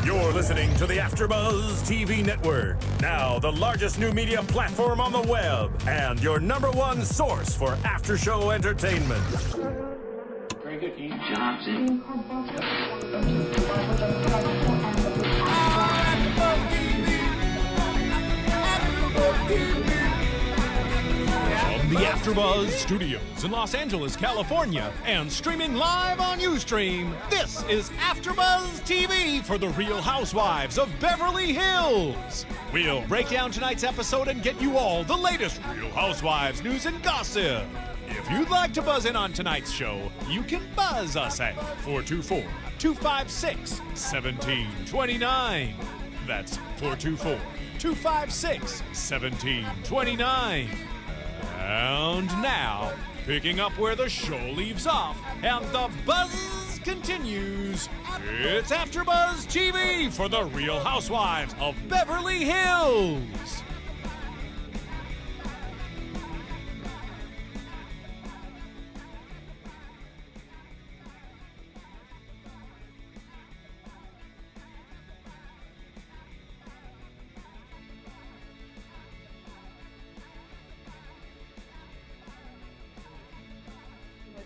You're listening to the AfterBuzz TV network, now the largest new media platform on the web, and your #1 source for after-show entertainment. Very good, Ian Johnson. From the AfterBuzz Studios in Los Angeles, California, and streaming live on Ustream, this is AfterBuzz TV for the Real Housewives of Beverly Hills. We'll break down tonight's episode and get you all the latest Real Housewives news and gossip. If you'd like to buzz in on tonight's show, you can buzz us at 424-256-1729. That's 424-256-1729. And now, picking up where the show leaves off and the buzz continues, it's AfterBuzz TV for the Real Housewives of Beverly Hills.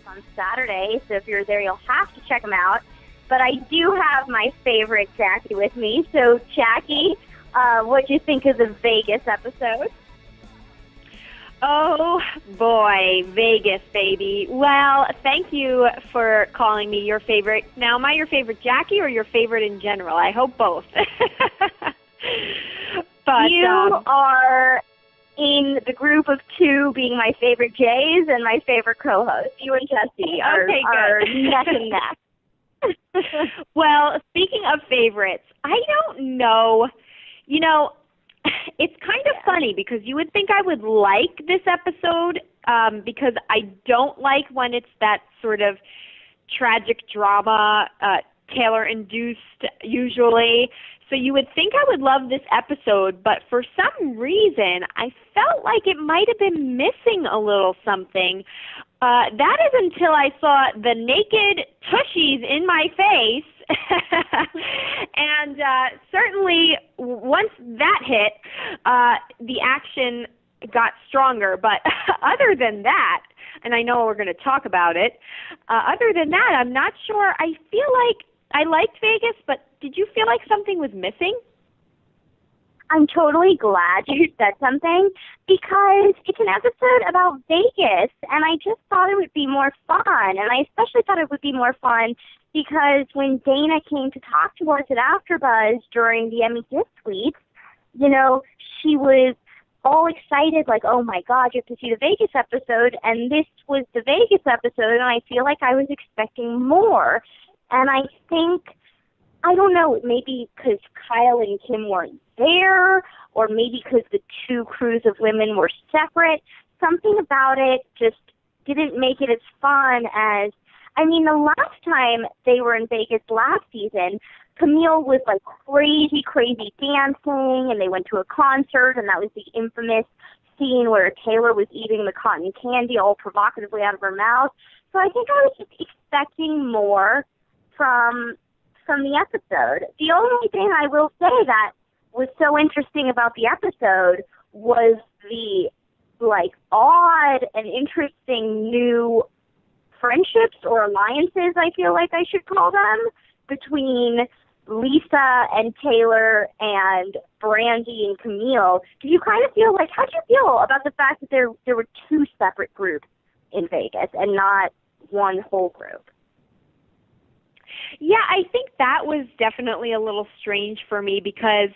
On Saturday, so if you're there, you'll have to check them out. But I do have my favorite Jackie with me. So, Jackie, what do you think of the Vegas episode? Oh, boy, Vegas, baby. Well, thank you for calling me your favorite. Now, am I your favorite Jackie or your favorite in general? I hope both. But you are in the group of two, being my favorite Jays and my favorite co-host. You and Jesse are neck and neck. Well, speaking of favorites, I don't know. You know, it's kind of funny because you would think I would like this episode because I don't like when it's that sort of tragic drama, Taylor-induced usually. So you would think I would love this episode, but for some reason, I felt like it might have been missing a little something. That is until I saw the naked tushies in my face. And certainly once that hit, the action got stronger. But other than that, and I know we're going to talk about it, other than that, I'm not sure. I feel like I liked Vegas, but did you feel like something was missing? I'm totally glad you said something because it's an episode about Vegas, and I just thought it would be more fun. And I especially thought it would be more fun because when Dana came to talk to us at AfterBuzz during the Emmy Gift Suite, you know, she was all excited, like, oh my God, you have to see the Vegas episode. And this was the Vegas episode, and I feel like I was expecting more. And I think, I don't know, maybe because Kyle and Kim weren't there, or maybe because the two crews of women were separate. Something about it just didn't make it as fun as, I mean, the last time they were in Vegas last season, Camille was like crazy, crazy dancing, and they went to a concert, and that was the infamous scene where Taylor was eating the cotton candy all provocatively out of her mouth. So I think I was just expecting more from the episode. The only thing I will say that was so interesting about the episode was the, like, odd and interesting new friendships or alliances, I feel like I should call them, between Lisa and Taylor and Brandy and Camille. Do you kind of feel like, how do you feel about the fact that there were two separate groups in Vegas and not one whole group? Yeah, I think that was definitely a little strange for me because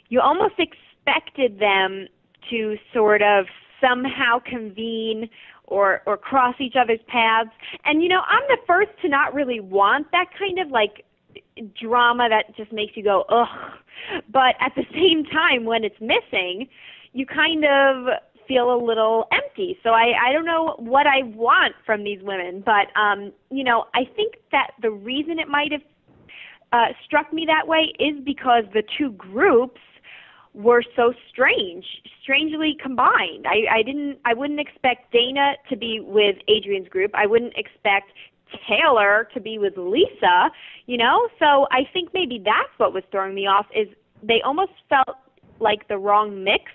you almost expected them to sort of somehow convene or cross each other's paths. And, you know, I'm the first to not really want that kind of, like, drama that just makes you go, ugh. But at the same time, when it's missing, you kind of feel a little empty. So I don't know what I want from these women, but, you know, I think that the reason it might have struck me that way is because the two groups were so strangely combined. I wouldn't expect Dana to be with Adrienne's group. I wouldn't expect Taylor to be with Lisa, you know? So I think maybe that's what was throwing me off, is they almost felt like the wrong mix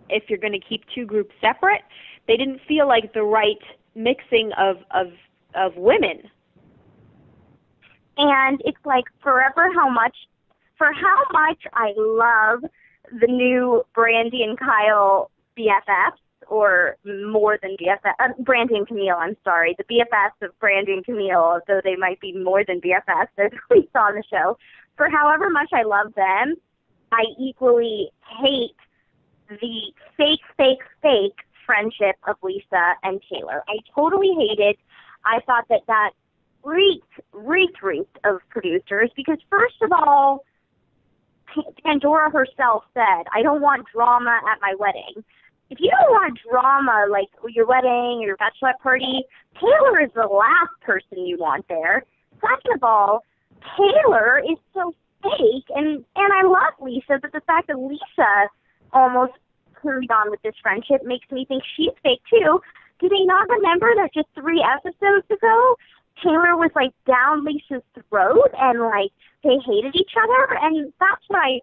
if you're going to keep two groups separate. They didn't feel like the right mixing of women. And it's like for how much I love the new Brandi and Kyle BFFs, or more than BFFs, Brandi and Camille, I'm sorry, the BFFs of Brandi and Camille, though they might be more than BFFs, as we saw on the show. For however much I love them, I equally hate the fake friendship of Lisa and Taylor. I totally hate it. I thought that reeked of producers, because first of all, Pandora herself said, I don't want drama at my wedding. If you don't want drama, like your wedding or your bachelorette party, Taylor is the last person you want there. Second of all, Taylor is so fake, and I love Lisa, but the fact that Lisa almost carried on with this friendship makes me think she's fake too. Do they not remember that just 3 episodes ago, Taylor was like down Lisa's throat and like they hated each other? And that's what I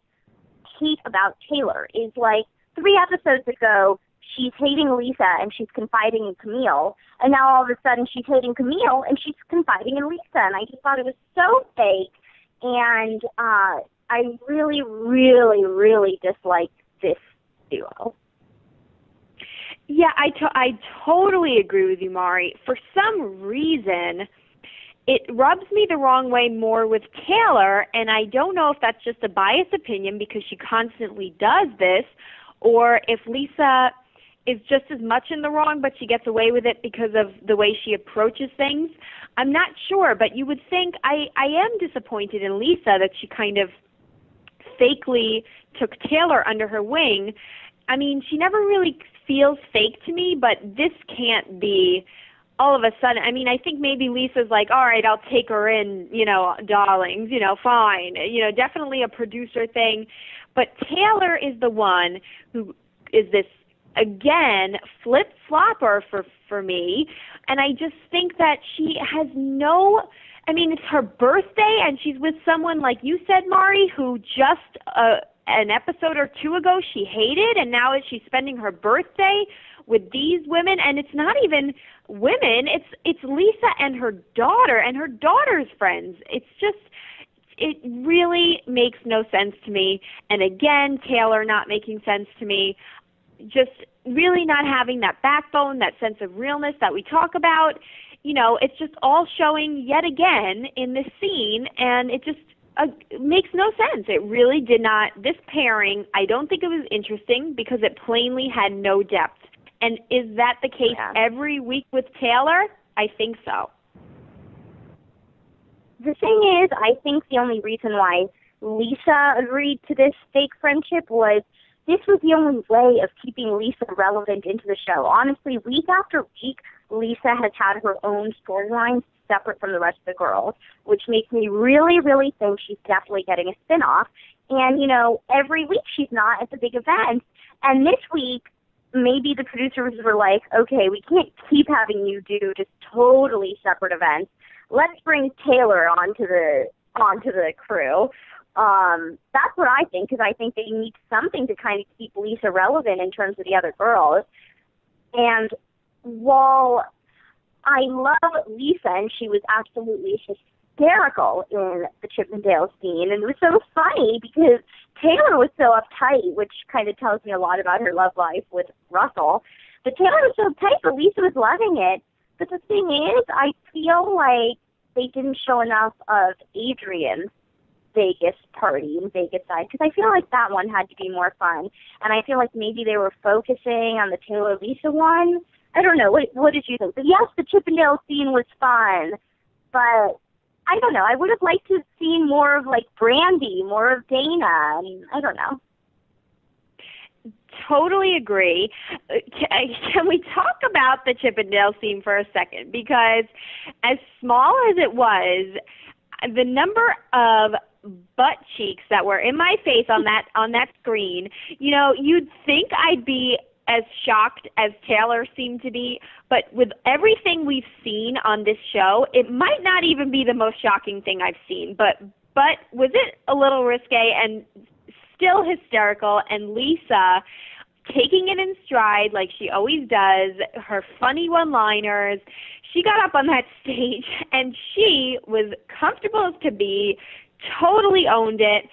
hate about Taylor, is like 3 episodes ago she's hating Lisa and she's confiding in Camille, and now all of a sudden she's hating Camille and she's confiding in Lisa, and I just thought it was so fake, and I really, really, really disliked this duo. Yeah, I totally agree with you, Mari. For some reason, it rubs me the wrong way more with Taylor, and I don't know if that's just a biased opinion because she constantly does this, or if Lisa is just as much in the wrong, but she gets away with it because of the way she approaches things. I'm not sure, but you would think I am disappointed in Lisa that she kind of fakely took Taylor under her wing. I mean, she never really feels fake to me, but this can't be all of a sudden. I mean, I think maybe Lisa's like, all right, I'll take her in, you know, darlings, you know, fine. You know, definitely a producer thing. But Taylor is the one who is this, again, flip-flopper for me. And I just think that she has no, I mean, it's her birthday and she's with someone, like you said, Mari, who just an episode or 2 ago she hated, and now she's spending her birthday with these women, and it's not even women, it's Lisa and her daughter's friends. It's just, it really makes no sense to me. And again, Taylor not making sense to me, just really not having that backbone, that sense of realness that we talk about. You know, it's just all showing yet again in this scene, and it just makes no sense. It really did not. This pairing, I don't think it was interesting because it plainly had no depth. And is that the case every week with Taylor? I think so. The thing is, I think the only reason why Lisa agreed to this fake friendship was this was the only way of keeping Lisa relevant into the show. Honestly, week after week, Lisa has had her own storylines separate from the rest of the girls, which makes me really, really think she's definitely getting a spin-off. And, you know, every week she's not at the big events. And this week, maybe the producers were like, okay, we can't keep having you do just totally separate events. Let's bring Taylor onto the crew. That's what I think, because I think they need something to kind of keep Lisa relevant in terms of the other girls. And while I love Lisa, and she was absolutely hysterical in the Chippendale scene, and it was so funny because Taylor was so uptight, which kind of tells me a lot about her love life with Russell. But Taylor was so uptight, but Lisa was loving it. But the thing is, I feel like they didn't show enough of Adrienne's Vegas party and Vegas side, because I feel like that one had to be more fun. And I feel like maybe they were focusing on the Taylor-Lisa one. I don't know. What did you think? But yes, the Chippendale scene was fun, but I don't know. I would have liked to have seen more of, like, Brandi, more of Dana. I mean, I don't know. Totally agree. Can we talk about the Chippendale scene for a second? Because as small as it was, the number of butt cheeks that were in my face on that screen, you know, you'd think I'd be as shocked as Taylor seemed to be, but with everything we've seen on this show, it might not even be the most shocking thing I've seen. But was it a little risque and still hysterical? And Lisa taking it in stride like she always does, her funny one-liners. She got up on that stage and she was comfortable as could be, totally owned it.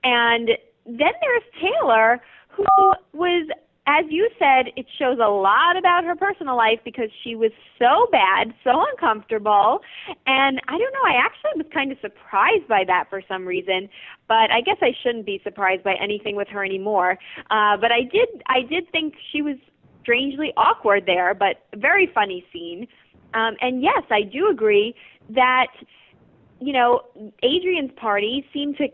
And then there's Taylor, who was, as you said, it shows a lot about her personal life because she was so bad, so uncomfortable. And I don't know, I actually was kind of surprised by that for some reason. But I guess I shouldn't be surprised by anything with her anymore. But I did think she was strangely awkward there, but a very funny scene. And yes, I do agree that, you know, Adrienne's party seemed to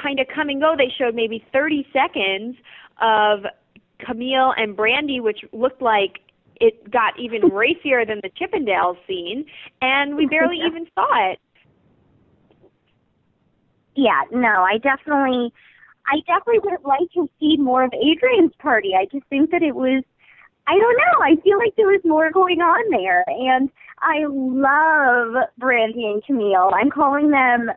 kind of come and go. They showed maybe 30 seconds of Camille and Brandy, which looked like it got even racier than the Chippendales scene, and we barely even saw it. Yeah, no, I definitely would have liked to see more of Adrienne's party. I just think that it was, I don't know, I feel like there was more going on there, and I love Brandy and Camille. I'm calling them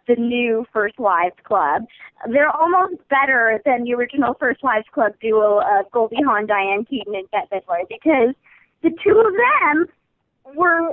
the new First Wives Club. They're almost better than the original First Wives Club duo of Goldie Hawn, Diane Keaton, and Bette Midler, because the two of them were,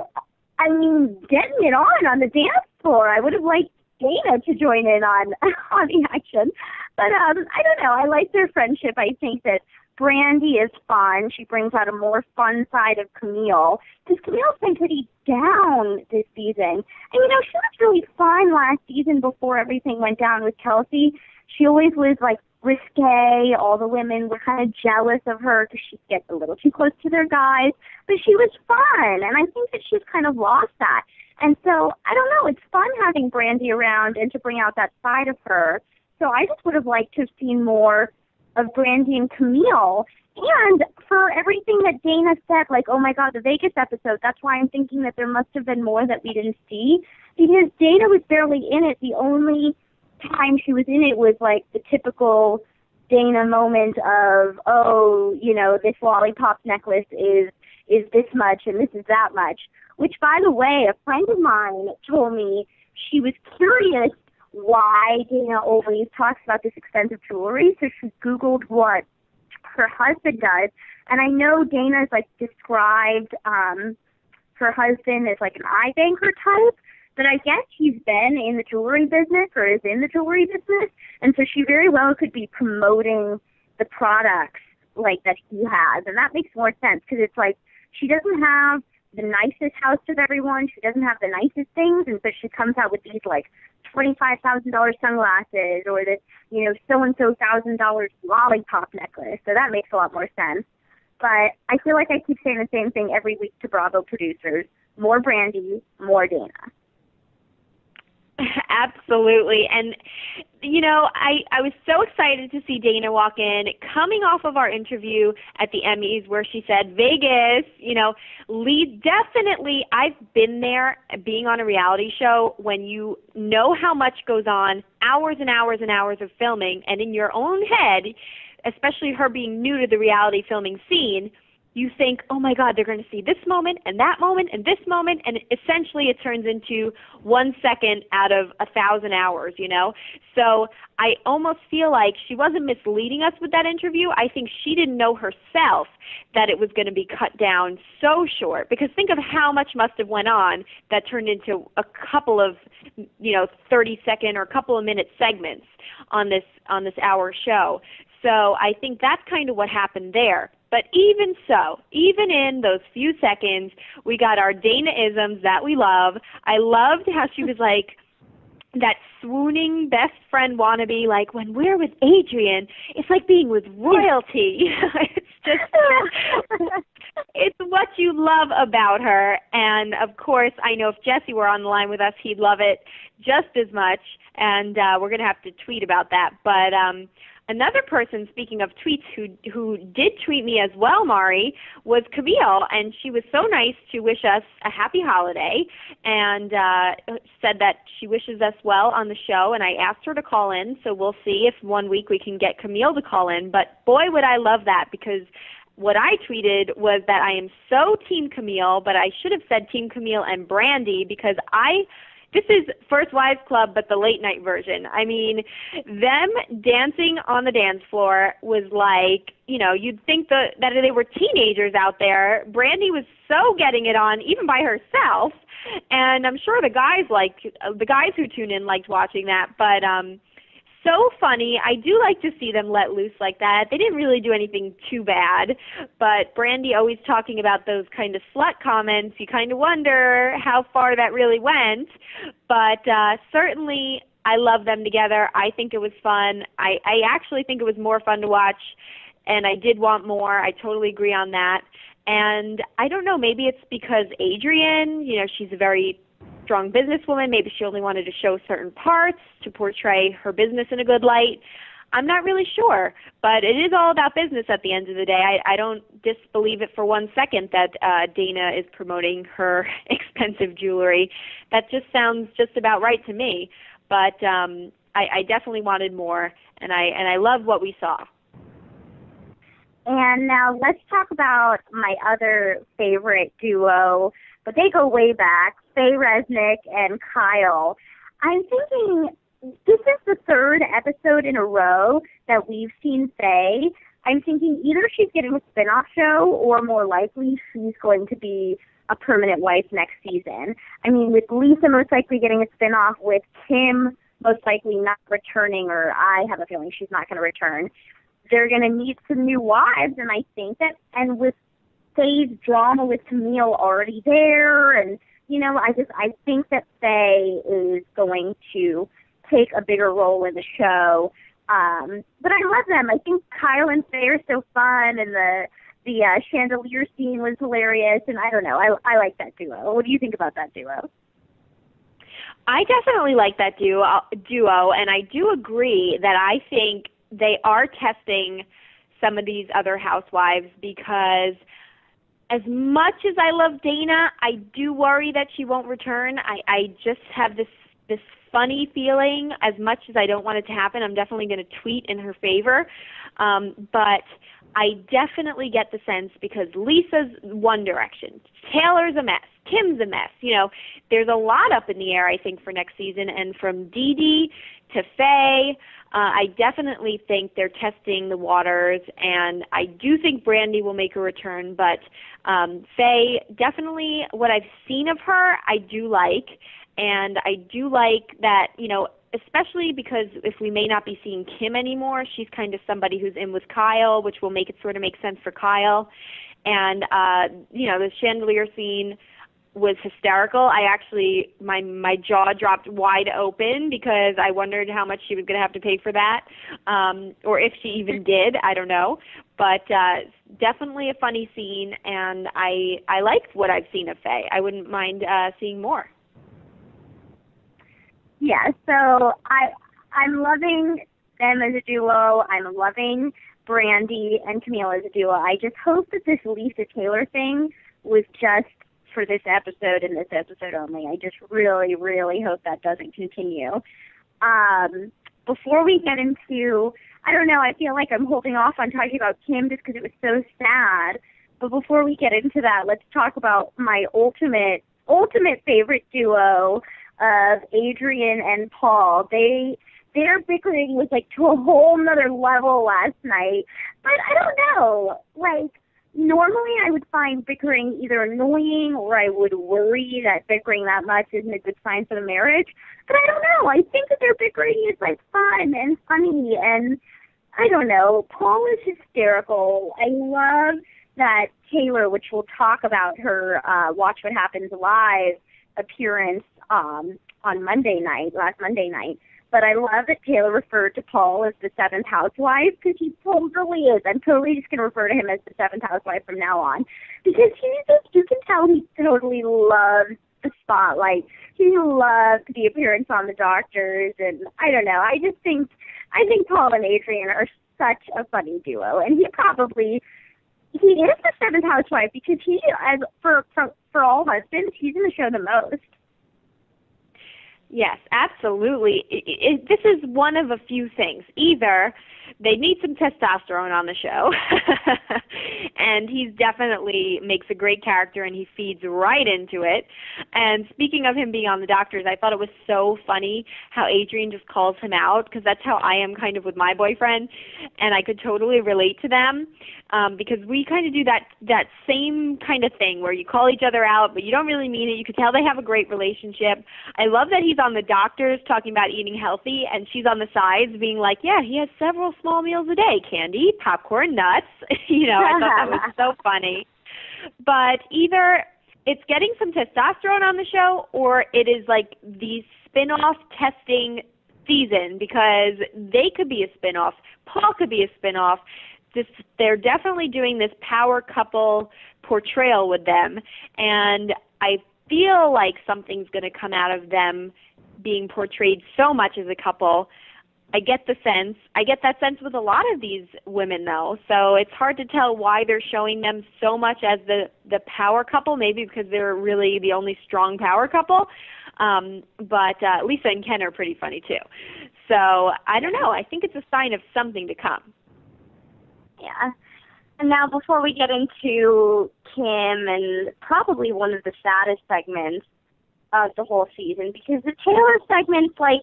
I mean, getting it on the dance floor. I would have liked Dana to join in on the action. But I don't know. I like their friendship. I think that Brandy is fun. She brings out a more fun side of Camille, because Camille's been pretty down this season. And, you know, she was really fun last season before everything went down with Kelsey. She always was, like, risque. All the women were kind of jealous of her because she gets a little too close to their guys. But she was fun, and I think that she's kind of lost that. And so, I don't know, it's fun having Brandy around and to bring out that side of her. So I just would have liked to have seen more of Brandy and Camille. And for everything that Dana said, like, oh my God, the Vegas episode, that's why I'm thinking that there must have been more that we didn't see, because Dana was barely in it. The only time she was in it was like the typical Dana moment of, oh, you know, this lollipop necklace is this much and this is that much, which, by the way, a friend of mine told me she was curious why Dana always talks about this expensive jewelry, so she Googled what her husband does. And I know Dana's, like, described her husband as, like, an eye banker type, but I guess he's been in the jewelry business or is in the jewelry business, and so she very well could be promoting the products, like, that he has. And that makes more sense, because it's like she doesn't have the nicest house of everyone. She doesn't have the nicest things, and so she comes out with these, like, $25,000 sunglasses or this, you know, so-and-so $1,000 lollipop necklace. So that makes a lot more sense. But I feel like I keep saying the same thing every week to Bravo producers. More Brandy, more Dana. Absolutely. And, you know, I was so excited to see Dana walk in, coming off of our interview at the Emmys where she said, Vegas, you know, definitely, I've been there being on a reality show when you know how much goes on, hours and hours and hours of filming, and in your own head, especially her being new to the reality filming scene, you think, oh my God, they're going to see this moment and that moment and this moment, and essentially it turns into 1 second out of 1,000 hours, you know? So I almost feel like she wasn't misleading us with that interview. I think she didn't know herself that it was going to be cut down so short, because think of how much must have went on that turned into a couple of, you know, 30-second or a couple of minute segments on this hour show. So I think that's kind of what happened there. But even so, even in those few seconds, we got our Dana-isms that we love. I loved how she was like that swooning best friend wannabe, like, when we're with Adrienne, it's like being with royalty. It's just, it's what you love about her. And, of course, I know if Jesse were on the line with us, he'd love it just as much. And we're going to have to tweet about that. But another person, speaking of tweets, who did tweet me as well, Mari, was Camille, and she was so nice to wish us a happy holiday and said that she wishes us well on the show, and I asked her to call in, so we'll see if one week we can get Camille to call in. But boy, would I love that, because what I tweeted was that I am so Team Camille, but I should have said Team Camille and Brandy, because this is First Wives Club, but the late night version. I mean, them dancing on the dance floor was like, you know, you'd think that they were teenagers out there. Brandy was so getting it on, even by herself. And I'm sure the guys who tune in liked watching that. But so funny. I do like to see them let loose like that. They didn't really do anything too bad, but Brandy always talking about those kind of slut comments. You kind of wonder how far that really went. But certainly I love them together. I think it was fun. I actually think it was more fun to watch, and I did want more. I totally agree on that. And I don't know, maybe it's because Adrienne, you know, she's a very strong businesswoman. Maybe she only wanted to show certain parts to portray her business in a good light. I'm not really sure, but it is all about business at the end of the day. I don't disbelieve it for 1 second that Dana is promoting her expensive jewelry. That just sounds just about right to me. But I definitely wanted more, and I love what we saw. And now let's talk about my other favorite duo, but they go way back, Faye Resnick and Kyle. I'm thinking this is the third episode in a row that we've seen Faye. I'm thinking either she's getting a spin-off show, or more likely she's going to be a permanent wife next season. I mean, with Lisa most likely getting a spin-off, with Kim most likely not returning, or I have a feeling she's not going to return, they're going to need some new wives, and I think that, and with Faye's drama with Camille already there, and, you know, I think that Faye is going to take a bigger role in the show. But I love them. I think Kyle and Faye are so fun, and the chandelier scene was hilarious, and I don't know, I like that duo. What do you think about that duo? I definitely like that duo, and I do agree that I think they are testing some of these other housewives, because as much as I love Dana, I do worry that she won't return. I just have this funny feeling. As much as I don't want it to happen, I'm definitely going to tweet in her favor. But I definitely get the sense, because Lisa's one direction, Taylor's a mess, Kim's a mess. You know, there's a lot up in the air, I think, for next season. And from Dee Dee to Faye, I definitely think they're testing the waters, and I do think Brandy will make a return, but Faye, definitely what I've seen of her, I do like, and I do like that, you know, especially because if we may not be seeing Kim anymore, she's kind of somebody who's in with Kyle, which will make it sort of make sense for Kyle, and, you know, the chandelier scene was hysterical. I actually, my jaw dropped wide open, because I wondered how much she was going to have to pay for that, or if she even did. I don't know. But definitely a funny scene, and I liked what I've seen of Faye. I wouldn't mind seeing more. Yeah, so I'm loving them as a duo. I'm loving Brandy and Camille as a duo. I just hope that this Lisa Taylor thing was just for this episode and this episode only. I just really, really hope that doesn't continue. Before we get into, I don't know, I feel like I'm holding off on talking about Kim just because it was so sad. But before we get into that, let's talk about my ultimate favorite duo of Adrienne and Paul. Their bickering was like to a whole nother level last night. But I don't know, like, normally I would find bickering either annoying, or I would worry that bickering that much isn't a good sign for the marriage. But I don't know. I think that their bickering is like fun and funny, and I don't know. Paul is hysterical. I love that Taylor, which we'll talk about her Watch What Happens Live appearance on last Monday night. But I love that Taylor referred to Paul as the seventh housewife, because he totally is. I'm totally just going to refer to him as the seventh housewife from now on, because you can tell he totally loves the spotlight. He loved the appearance on The Doctors, and I don't know. I think Paul and Adrienne are such a funny duo, and he is the seventh housewife, because he, as for all husbands, he's in the show the most. Yes, absolutely. This is one of a few things. Either they need some testosterone on the show, and he definitely makes a great character, and he feeds right into it. And speaking of him being on the doctors, I thought it was so funny how Adrienne just calls him out, because that's how I am kind of with my boyfriend, and I could totally relate to them, because we kind of do that same kind of thing where you call each other out, but you don't really mean it. You could tell they have a great relationship. I love that he's on the doctors talking about eating healthy, and she's on the sides being like, yeah, he has several small meals a day, candy, popcorn, nuts. You know, I thought that was so funny. But either it's getting some testosterone on the show, or it is like the spin-off testing season, because they could be a spin-off. Paul could be a spin-off. They're definitely doing this power couple portrayal with them, and I feel like something's going to come out of them being portrayed so much as a couple. I get that sense with a lot of these women, though, so it's hard to tell why they're showing them so much as the power couple, maybe because they're really the only strong power couple, but Lisa and Ken are pretty funny, too. So I don't know. I think it's a sign of something to come. Yeah. And now before we get into Kim and probably one of the saddest segments of the whole season, because the Taylor segment's like,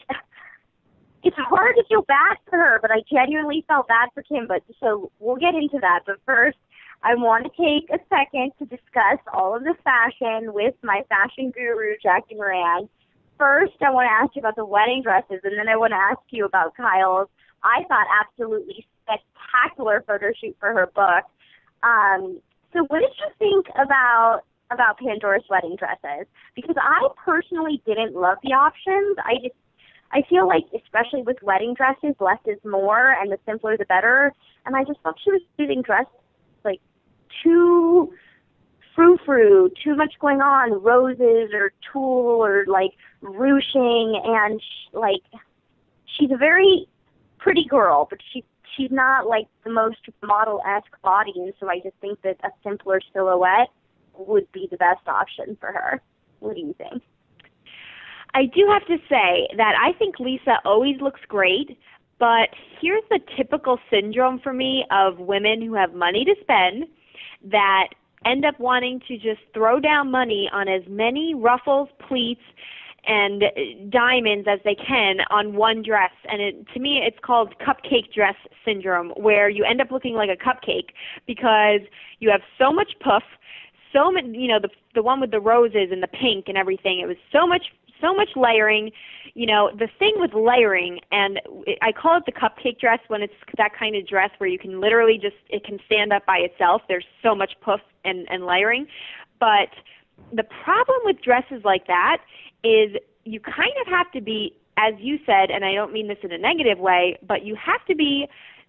it's hard to feel bad for her, but I genuinely felt bad for Kim. But so we'll get into that. But first, I want to take a second to discuss all of the fashion with my fashion guru, Jackie Miranne. First, I want to ask you about the wedding dresses, and then I want to ask you about Kyle's, I thought, absolutely spectacular photo shoot for her book. So what did you think about Pandora's wedding dresses? Because I personally didn't love the options. I feel like, especially with wedding dresses, less is more, and the simpler the better. And I just thought she was using dresses like too frou-frou, too much going on, roses or tulle or like ruching, and she's a very pretty girl, but she's not like the most model-esque body, and so I just think that a simpler silhouette would be the best option for her. What do you think? I do have to say that I think Lisa always looks great, but here's the typical syndrome for me of women who have money to spend that end up wanting to just throw down money on as many ruffles, pleats, and diamonds as they can on one dress. And to me, it's called cupcake dress syndrome, where you end up looking like a cupcake because you have so much puff, so many, you know, the one with the roses and the pink and everything. It was so much layering. You know, the thing with layering, and I call it the cupcake dress when it's that kind of dress where you can literally just, it can stand up by itself. There's so much puff and layering. But the problem with dresses like that is you kind of have to be, as you said, and I don't mean this in a negative way, but you have to be,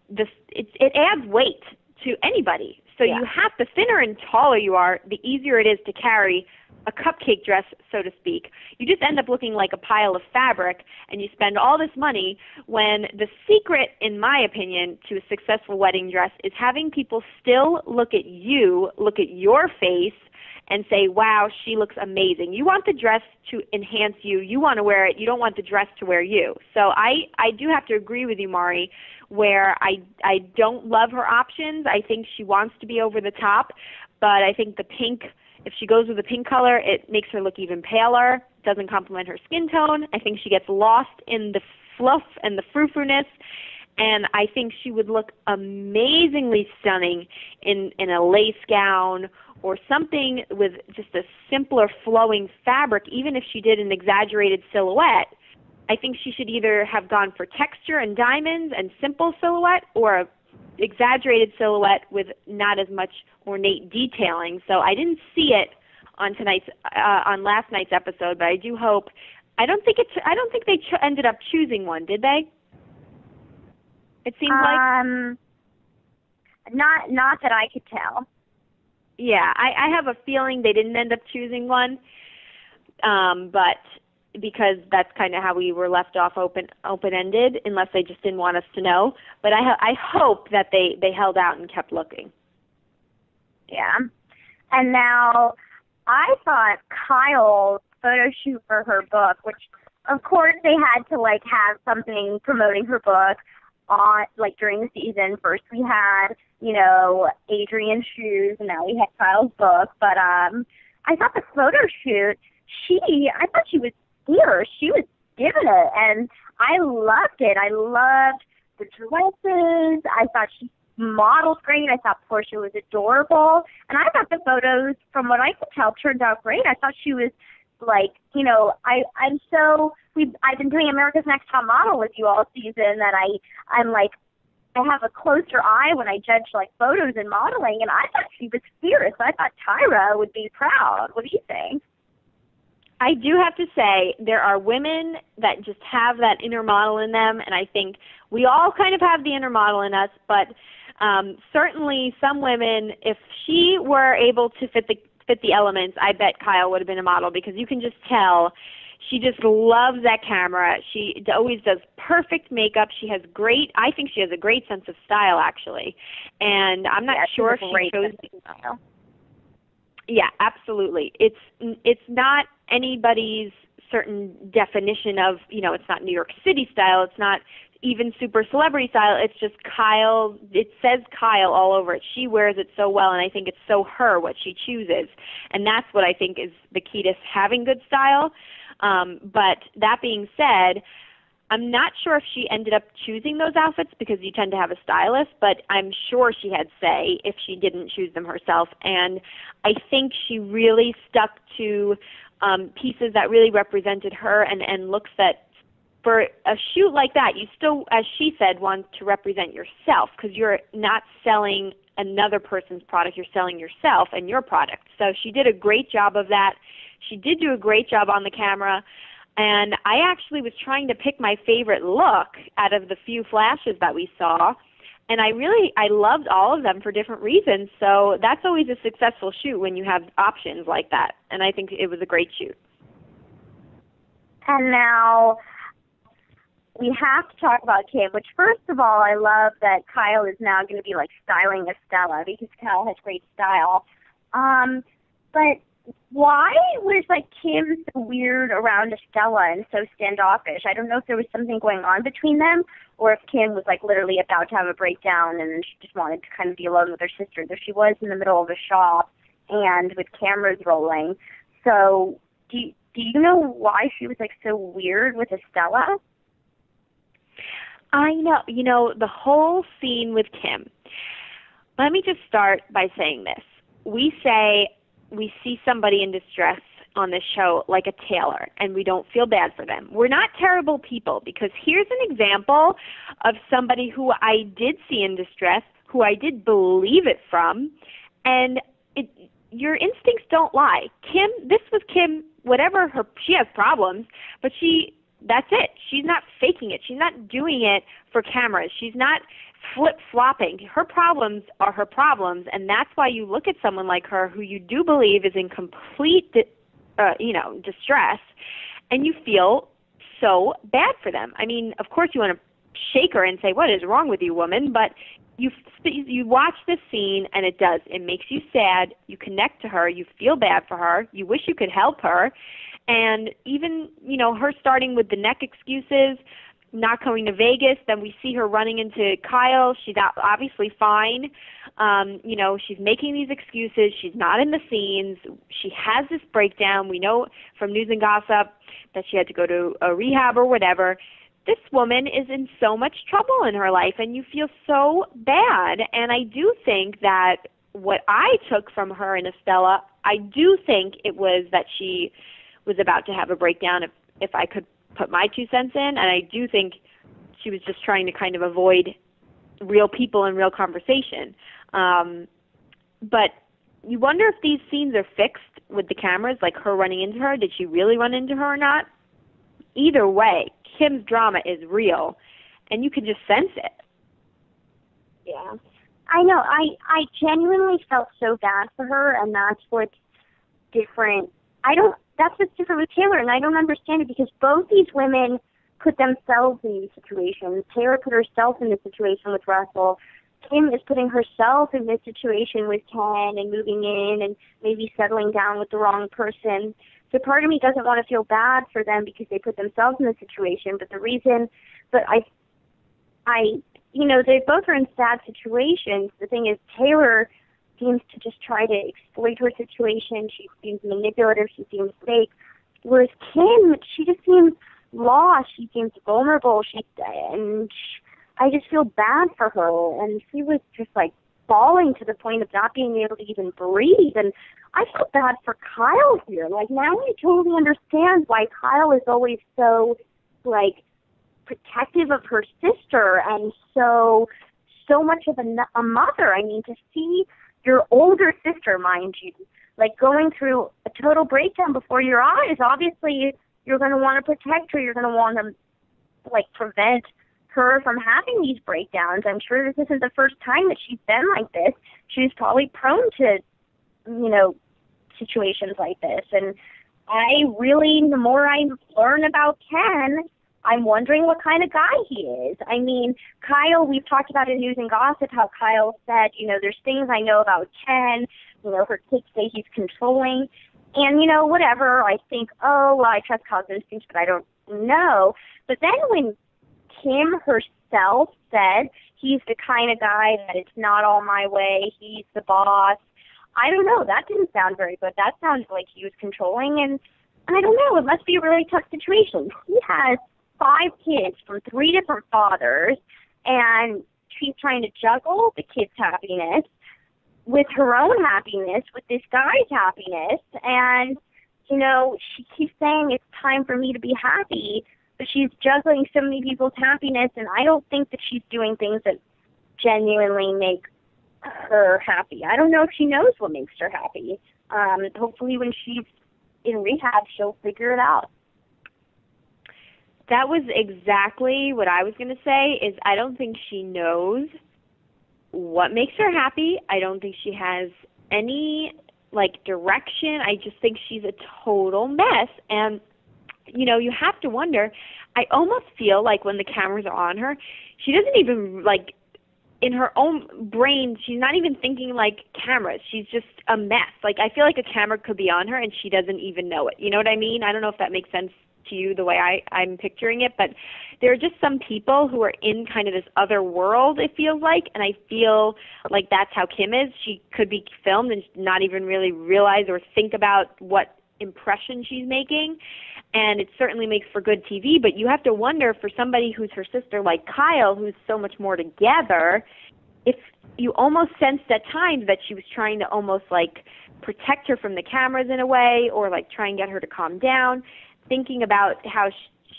it adds weight to anybody. So you have, the thinner and taller you are, the easier it is to carry a cupcake dress, so to speak. You just end up looking like a pile of fabric, and you spend all this money when the secret, in my opinion, to a successful wedding dress is having people still look at you, look at your face, and say, wow, she looks amazing. You want the dress to enhance you. You want to wear it. You don't want the dress to wear you. So I do have to agree with you, Mari, where I don't love her options. I think she wants to be over the top, but I think the pink, if she goes with the pink color, it makes her look even paler, doesn't complement her skin tone. I think she gets lost in the fluff and the frou-frou-ness, and I think she would look amazingly stunning in a lace gown or something with just a simpler flowing fabric. Even if she did an exaggerated silhouette, I think she should either have gone for texture and diamonds and simple silhouette, or a exaggerated silhouette with not as much ornate detailing. So I didn't see it on last night's episode, but I do hope. I don't think they ended up choosing one, did they? It seems like not that I could tell. Yeah, I have a feeling they didn't end up choosing one, but because that's kind of how we were left off open-ended, unless they just didn't want us to know. But I hope that they held out and kept looking. Yeah. And now I thought Kyle's photo shoot for her book, which of course, they had to, like, have something promoting her book on, like, during the season. First we had, you know, Adrienne's shoes, and now we had Kyle's book. But I thought the photo shoot, I thought she was fierce. She was giving it, and I loved it. I loved the dresses. I thought she modeled great. I thought Portia was adorable. And I thought the photos, from what I could tell, turned out great. I thought she was, like, you know, I've been doing America's Next Top Model with you all season, that I'm like, I have a closer eye when I judge, like, photos and modeling, and I thought she was fierce. I thought Tyra would be proud. What do you think? I do have to say, there are women that just have that inner model in them, and I think we all kind of have the inner model in us, but certainly some women, if she were able to fit the elements, I bet Kyle would have been a model, because you can just tell she just loves that camera. She always does perfect makeup. I think she has a great sense of style, actually, and I'm not sure if she chose style. Yeah, absolutely. It's not anybody's certain definition of, you know, it's not New York City style. It's not even super celebrity style. It's just Kyle. It says Kyle all over it. She wears it so well, and I think it's so her what she chooses. And that's what I think is the key to having good style. But that being said, I'm not sure if she ended up choosing those outfits, because you tend to have a stylist, but I'm sure she had say if she didn't choose them herself. And I think she really stuck to pieces that really represented her and looks that for a shoot like that, you still, as she said, want to represent yourself, because you're not selling another person's product, you're selling yourself and your product. So she did a great job of that. She did do a great job on the camera. And I actually was trying to pick my favorite look out of the few flashes that we saw. And I loved all of them for different reasons. So that's always a successful shoot when you have options like that. And I think it was a great shoot. And now we have to talk about Kim, which, first of all, I love that Kyle is now going to be, like, styling Estella, because Kyle has great style. But why was, like, Kim so weird around Estella and so standoffish? I don't know if there was something going on between them, or if Kim was, like, literally about to have a breakdown and she just wanted to kind of be alone with her sister. Though she was in the middle of a shop and with cameras rolling. So do you know why she was, like, so weird with Estella? I know. You know, the whole scene with Kim. Let me just start by saying this. We say we see somebody in distress on this show like a tailor, and we don't feel bad for them. We're not terrible people, because here's an example of somebody who I did see in distress, who I did believe it from, and your instincts don't lie. This was Kim, she has problems, but that's it. She's not faking it. She's not doing it for cameras. She's not flip-flopping. Her problems are her problems, and that's why you look at someone like her who you do believe is in complete, distress, and you feel so bad for them. I mean, of course you want to shake her and say, "What is wrong with you, woman?" But you watch this scene, and it does. It makes you sad. You connect to her. You feel bad for her. You wish you could help her. And even, her starting with the neck excuses, not coming to Vegas, then we see her running into Kyle. She's obviously fine. She's making these excuses. She's not in the scenes. She has this breakdown. We know from news and gossip that she had to go to a rehab or whatever. This woman is in so much trouble in her life, and you feel so bad. And I do think that what I took from her and Estella, I do think it was that she was about to have a breakdown, if I could put my 2 cents in, and I do think she was just trying to kind of avoid real people and real conversation. But you wonder if these scenes are fixed with the cameras, like her running into her. Did she really run into her or not? Either way, Kim's drama is real, and you can just sense it. Yeah. I know. I genuinely felt so bad for her, and that's what's different. That's what's different with Taylor, and I don't understand it, because both these women put themselves in these situations. Taylor put herself in this situation with Russell. Kim is putting herself in this situation with Ken and moving in and maybe settling down with the wrong person. So part of me doesn't want to feel bad for them because they put themselves in the situation, but they both are in sad situations. The thing is, Taylor seems to just try to exploit her situation. She seems manipulative. She seems fake. Whereas Kim, she just seems lost. She seems vulnerable. I just feel bad for her. And she was just like falling to the point of not being able to even breathe. And I feel bad for Kyle here. Like, now I totally understand why Kyle is always so, like, protective of her sister and so much of a mother. I mean, to see your older sister, mind you, like, going through a total breakdown before your eyes, obviously you're going to want to protect her. You're going to want to, like, prevent her from having these breakdowns. I'm sure this isn't the first time that she's been like this. She's probably prone to, situations like this. And the more I learn about Ken, I'm wondering what kind of guy he is. I mean, Kyle, we've talked about in News and Gossip how Kyle said, there's things I know about Ken. Her kids say he's controlling. And, whatever, I think, I trust Kyle's instincts, but I don't know. But then when Kim herself said he's the kind of guy that it's not all my way, he's the boss, I don't know. That didn't sound very good. That sounded like he was controlling, and I don't know. It must be a really tough situation. He has 5 kids from 3 different fathers, and she's trying to juggle the kids' happiness with her own happiness, with this guy's happiness, and, she keeps saying it's time for me to be happy, but she's juggling so many people's happiness, and I don't think that she's doing things that genuinely make her happy. I don't know if she knows what makes her happy. Hopefully when she's in rehab, she'll figure it out. That was exactly what I was going to say, is I don't think she knows what makes her happy. I don't think she has any, direction. I just think she's a total mess. And, you have to wonder, I almost feel like when the cameras are on her, she doesn't even, in her own brain, she's not even thinking like cameras. She's just a mess. I feel like a camera could be on her and she doesn't even know it. You know what I mean? I don't know if that makes sense to you the way I'm picturing it, but there are just some people who are in kind of this other world, it feels like, and I feel like that's how Kim is. She could be filmed and not even really realize or think about what impression she's making, and it certainly makes for good TV, but you have to wonder, for somebody who's her sister like Kyle, who's so much more together, if you almost sensed at times that she was trying to almost protect her from the cameras in a way, or try and get her to calm down, thinking about how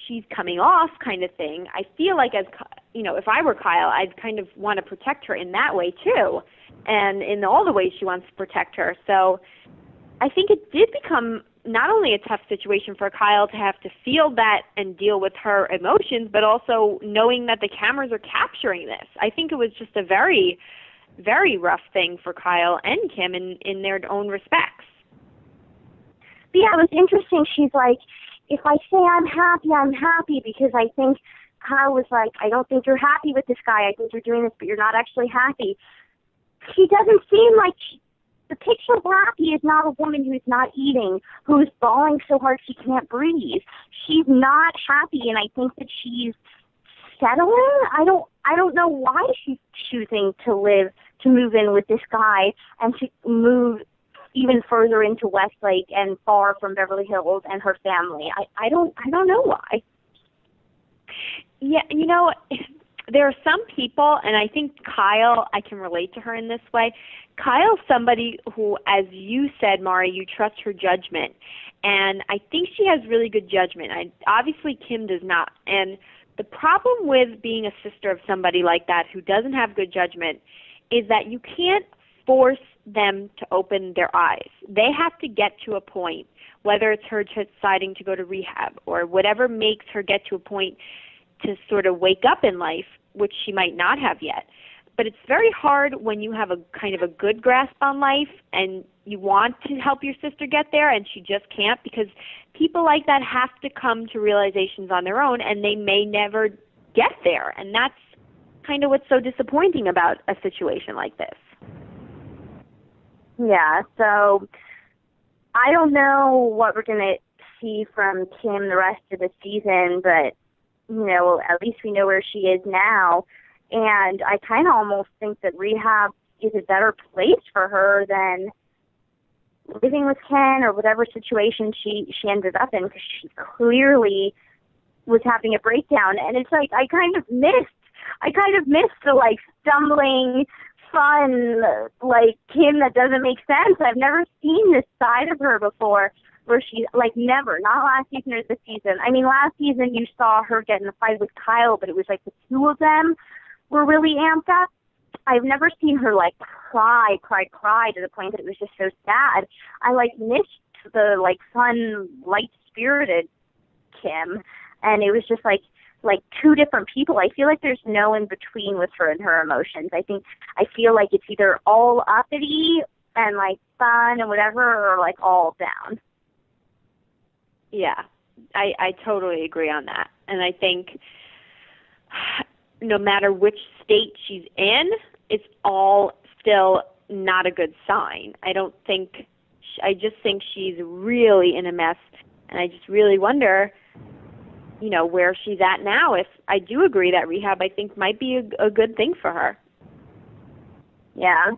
she's coming off kind of thing. I feel like, as if I were Kyle, I'd kind of want to protect her in that way too, and in all the ways she wants to protect her. So I think it did become not only a tough situation for Kyle to have to feel that and deal with her emotions, but also knowing that the cameras are capturing this. I think it was just a very, very rough thing for Kyle and Kim in their own respects. Yeah, it was interesting. She's like, if I say I'm happy, because I think Kyle was like, I don't think you're happy with this guy. I think you're doing this, but you're not actually happy. She doesn't seem like the picture of happy is not a woman who's not eating, who's bawling so hard she can't breathe. She's not happy, and I think that she's settling. I don't know why she's choosing to move in with this guy and to move even further into Westlake and far from Beverly Hills and her family. I don't know why. Yeah, there are some people, and I think Kyle, I can relate to her in this way. Kyle's somebody who, as you said, Mari, you trust her judgment. And I think she has really good judgment. Obviously, Kim does not. And the problem with being a sister of somebody like that who doesn't have good judgment is that you can't force them to open their eyes. They have to get to a point, whether it's her deciding to go to rehab or whatever makes her get to a point to sort of wake up in life, which she might not have yet. But it's very hard when you have a kind of a good grasp on life and you want to help your sister get there and she just can't, because people like that have to come to realizations on their own and they may never get there. And that's kind of what's so disappointing about a situation like this. Yeah, so I don't know what we're going to see from Kim the rest of the season, but, you know, at least we know where she is now. And I kind of almost think that rehab is a better place for her than living with Ken or whatever situation she ended up in, because she clearly was having a breakdown. And it's like I kind of missed the like stumbling, fun, like Kim that doesn't make sense. I've never seen this side of her before, where she, like, never, not last season or this season. I mean, last season you saw her get in a fight with Kyle, but it was like the two of them were really amped up. I've never seen her like cry to the point that it was just so sad. I like missed the like fun, light-spirited Kim, and it was just like two different people. I feel like there's no in between with her and her emotions. I feel like it's either all uppity and like fun and whatever, or like all down. Yeah, I totally agree on that. And I think no matter which state she's in, it's all still not a good sign. I just think she's really in a mess, and I just really wonder, you know, where she's at now. If I do agree that rehab, I think, might be a good thing for her. Yeah.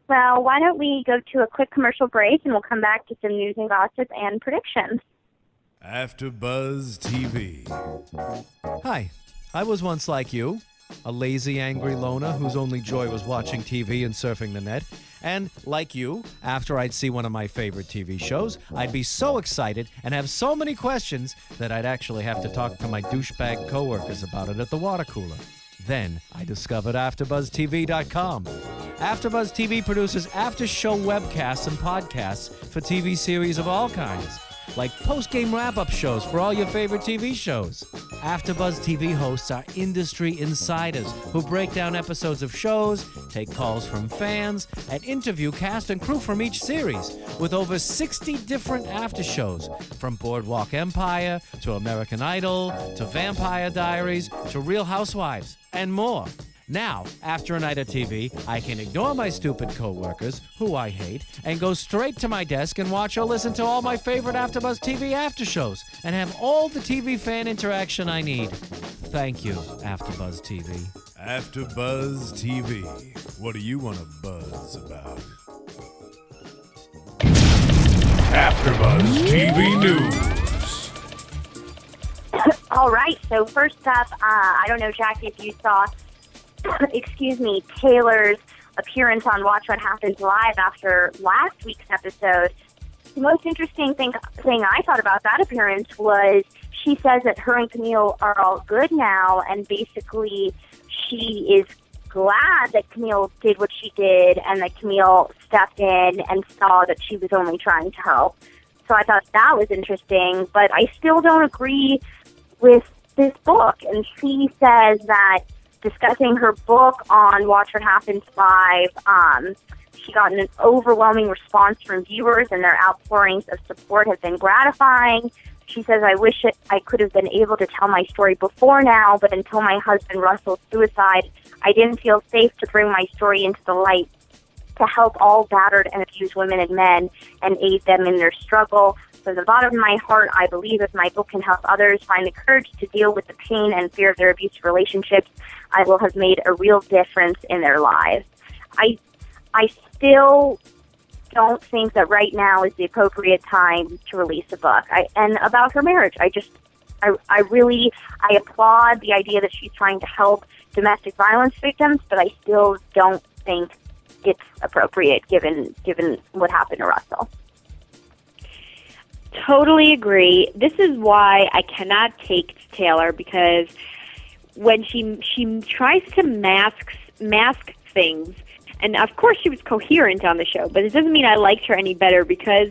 Well, why don't we go to a quick commercial break, and we'll come back to some news and gossip and predictions. AfterBuzz TV. Hi, I was once like you, a lazy, angry loner whose only joy was watching TV and surfing the net. And, like you, after I'd see one of my favorite TV shows, I'd be so excited and have so many questions that I'd actually have to talk to my douchebag coworkers about it at the water cooler. Then I discovered AfterBuzzTV.com. AfterBuzz TV produces after-show webcasts and podcasts for TV series of all kinds, like post-game wrap-up shows for all your favorite TV shows. AfterBuzz TV hosts are industry insiders who break down episodes of shows, take calls from fans, and interview cast and crew from each series, with over 60 different after shows, from Boardwalk Empire to American Idol to Vampire Diaries to Real Housewives, and more. Now, after a night of TV, I can ignore my stupid coworkers, who I hate, and go straight to my desk and watch or listen to all my favorite AfterBuzz TV after shows, and have all the TV fan interaction I need. Thank you, AfterBuzz TV. AfterBuzz TV. What do you want to buzz about? AfterBuzz TV News. All right, so first up, I don't know, Jackie, if you saw Taylor's appearance on Watch What Happens Live after last week's episode. The most interesting thing I thought about that appearance was she says that her and Camille are all good now, and basically she is glad that Camille did what she did and that Camille stepped in and saw that she was only trying to help. So I thought that was interesting, but I still don't agree with this book. And she says that discussing her book on Watch What Happens Live, she got an overwhelming response from viewers, and their outpourings of support have been gratifying. She says, I wish I could have been able to tell my story before now, but until my husband Russell's suicide, I didn't feel safe to bring my story into the light to help all battered and abused women and men and aid them in their struggle. From the bottom of my heart, I believe if my book can help others find the courage to deal with the pain and fear of their abusive relationships, I will have made a real difference in their lives. I still don't think that right now is the appropriate time to release a book. And about her marriage, I applaud the idea that she's trying to help domestic violence victims, but I still don't think it's appropriate given what happened to Russell. Totally agree. This is why I cannot take Taylor, because when she tries to mask things, and of course she was coherent on the show, but it doesn't mean I liked her any better, because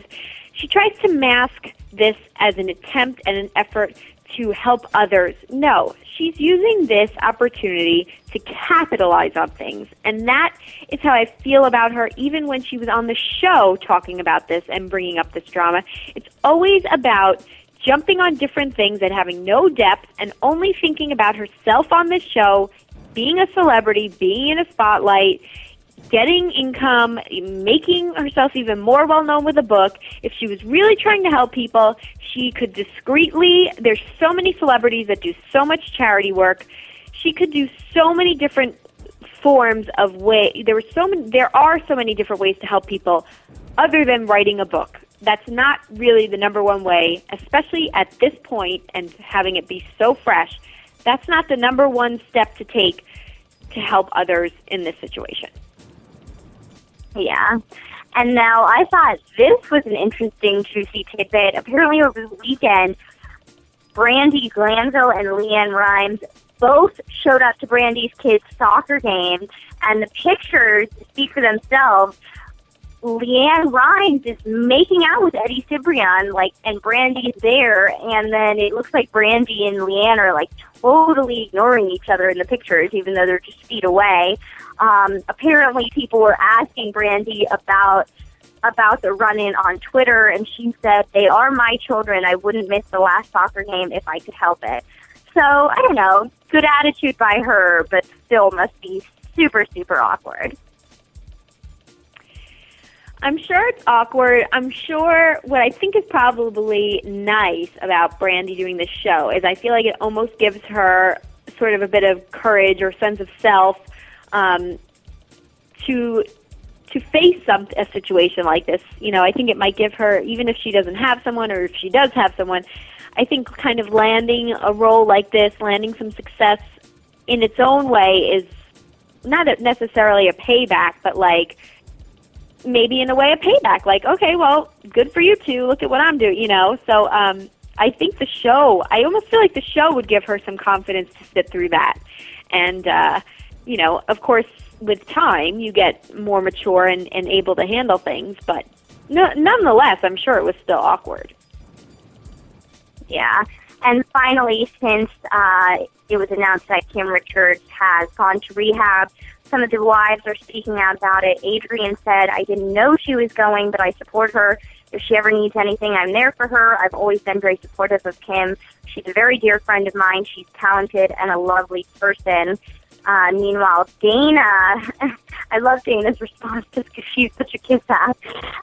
she tries to mask this as an attempt and an effort to help others. No, she's using this opportunity to capitalize on things, and that is how I feel about her even when she was on the show talking about this and bringing up this drama. It's always about jumping on different things and having no depth and only thinking about herself on this show, being a celebrity, being in a spotlight, getting income, making herself even more well-known with a book. If she was really trying to help people, she could discreetly, there's so many celebrities that do so much charity work, she could do so many different forms of way. There are so many different ways to help people other than writing a book. That's not really the number one way, especially at this point and having it be so fresh. That's not the number one step to take to help others in this situation. Yeah. And now I thought this was an interesting, juicy tidbit. Apparently over the weekend, Brandi Glanville and Leanne Rimes both showed up to Brandi's kids' soccer game, and the pictures speak for themselves. Leanne Rimes is making out with Eddie Cibrian, and Brandi's there, and then it looks like Brandi and Leanne are, totally ignoring each other in the pictures, even though they're just feet away. Apparently people were asking Brandi about the run-in on Twitter, and she said, "They are my children. I wouldn't miss the last soccer game if I could help it." So, I don't know, good attitude by her, but still must be super, super awkward. I'm sure it's awkward. I'm sure what I think is probably nice about Brandi doing this show is I feel like it almost gives her sort of a bit of courage or sense of self to face a situation like this. I think it might give her, even if she doesn't have someone or if she does have someone, I think kind of landing a role like this, landing some success in its own way is not necessarily a payback, but maybe in a way a payback. Okay, well, good for you two. Look at what I'm doing, So I think I almost feel like the show would give her some confidence to sit through that. And, of course, with time, you get more mature and able to handle things. But nonetheless, I'm sure it was still awkward. Yeah. And finally, since it was announced that Kim Richards has gone to rehab, some of the wives are speaking out about it. Adrienne said, "I didn't know she was going, but I support her. If she ever needs anything, I'm there for her. I've always been very supportive of Kim. She's a very dear friend of mine. She's talented and a lovely person." Meanwhile, Dana, I love Dana's response just because she's such a kiss-ass,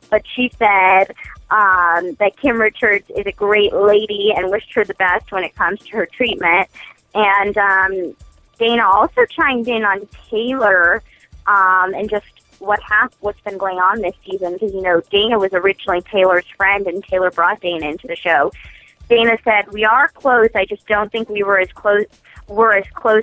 but she said that Kim Richards is a great lady and wished her the best when it comes to her treatment. And Dana also chimed in on Taylor and just what's been going on this season, because, Dana was originally Taylor's friend, and Taylor brought Dana into the show. Dana said, "We are close. I just don't think we were as close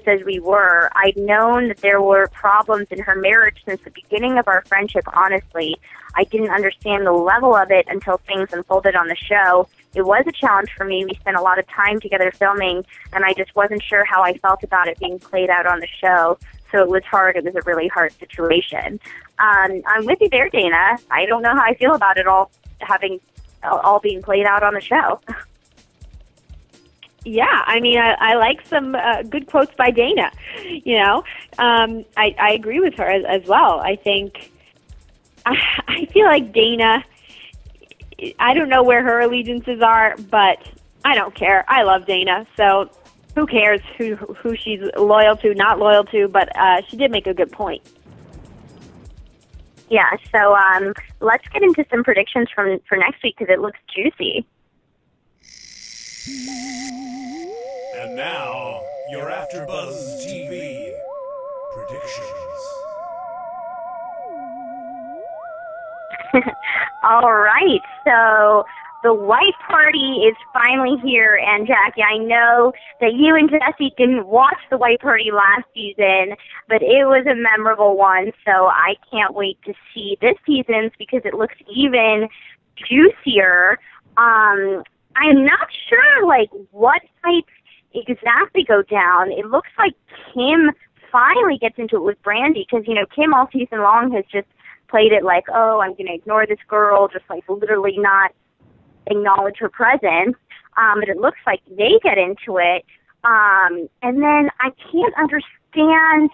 as we were. I'd known that there were problems in her marriage since the beginning of our friendship, honestly. I didn't understand the level of it until things unfolded on the show. It was a challenge for me. We spent a lot of time together filming, and I just wasn't sure how I felt about it being played out on the show. So it was hard. It was a really hard situation." I'm with you there, Dana. I don't know how I feel about it all being played out on the show. Yeah, I mean, I like some good quotes by Dana. I agree with her as well. I think, I feel like Dana, I don't know where her allegiances are, but I don't care. I love Dana, so who cares who she's loyal to, not loyal to, but she did make a good point. Yeah, so let's get into some predictions for next week because it looks juicy. And now, your AfterBuzz TV predictions. All right, so the white party is finally here, and Jackie, I know that you and Jesse didn't watch the white party last season, but it was a memorable one, so I can't wait to see this season's because it looks even juicier. I'm not sure, what fights exactly go down. It looks like Kim finally gets into it with Brandi because, Kim all season long has just played it oh, I'm going to ignore this girl, just literally not acknowledge her presence. But it looks like they get into it. And then I can't understand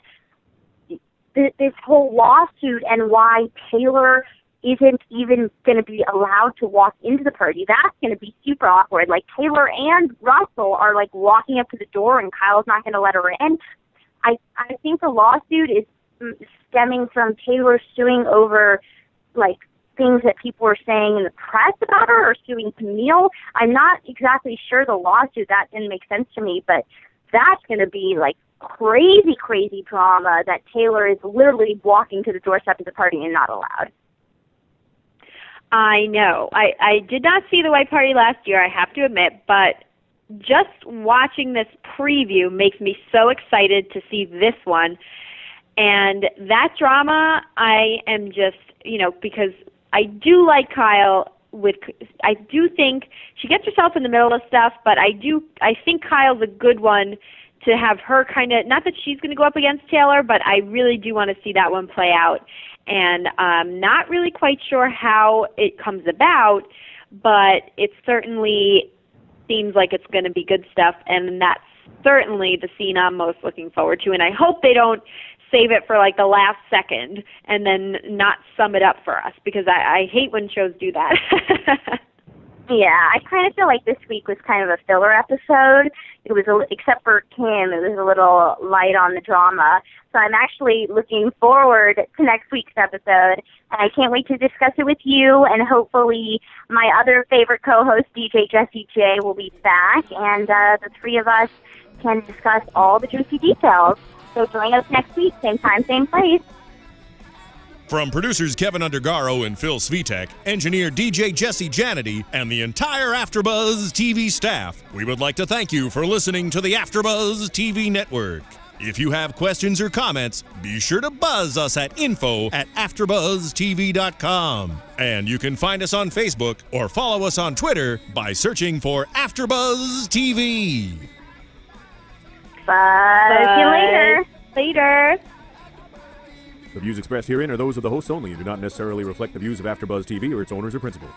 this whole lawsuit and why Taylor isn't even going to be allowed to walk into the party. That's going to be super awkward. Taylor and Russell are walking up to the door and Kyle's not going to let her in. I think the lawsuit is stemming from Taylor suing over, like, things that people were saying in the press about her, or suing Camille. I'm not exactly sure the lawsuit. That didn't make sense to me, but that's going to be, like, crazy, crazy drama that Taylor is literally walking to the doorstep of the party and not allowed. I know. I did not see the White Party last year, I have to admit, but just watching this preview makes me so excited to see this one. And that drama, I am just, because I do like Kyle. I do think she gets herself in the middle of stuff, but I think Kyle's a good one to have her kind of, not that she's going to go up against Taylor, but I really do want to see that one play out. And I'm not really quite sure how it comes about, but it certainly seems like it's going to be good stuff, and that's certainly the scene I'm most looking forward to. And I hope they don't save it for like the last second and then not sum it up for us, because I hate when shows do that. Yeah, I kind of feel like this week was kind of a filler episode. It was, except for Kim, it was a little light on the drama. So I'm actually looking forward to next week's episode, and I can't wait to discuss it with you, and hopefully my other favorite co-host, DJ Jessie J, will be back, and the three of us can discuss all the juicy details. So join us next week, same time, same place. From producers Kevin Undergaro and Phil Svitek, engineer DJ Jesse Janity, and the entire AfterBuzz TV staff, we would like to thank you for listening to the AfterBuzz TV network. If you have questions or comments, be sure to buzz us at info@AfterBuzzTV.com. And you can find us on Facebook or follow us on Twitter by searching for AfterBuzz TV. Bye. See you later. Later. The views expressed herein are those of the hosts only and do not necessarily reflect the views of AfterBuzz TV or its owners or principals.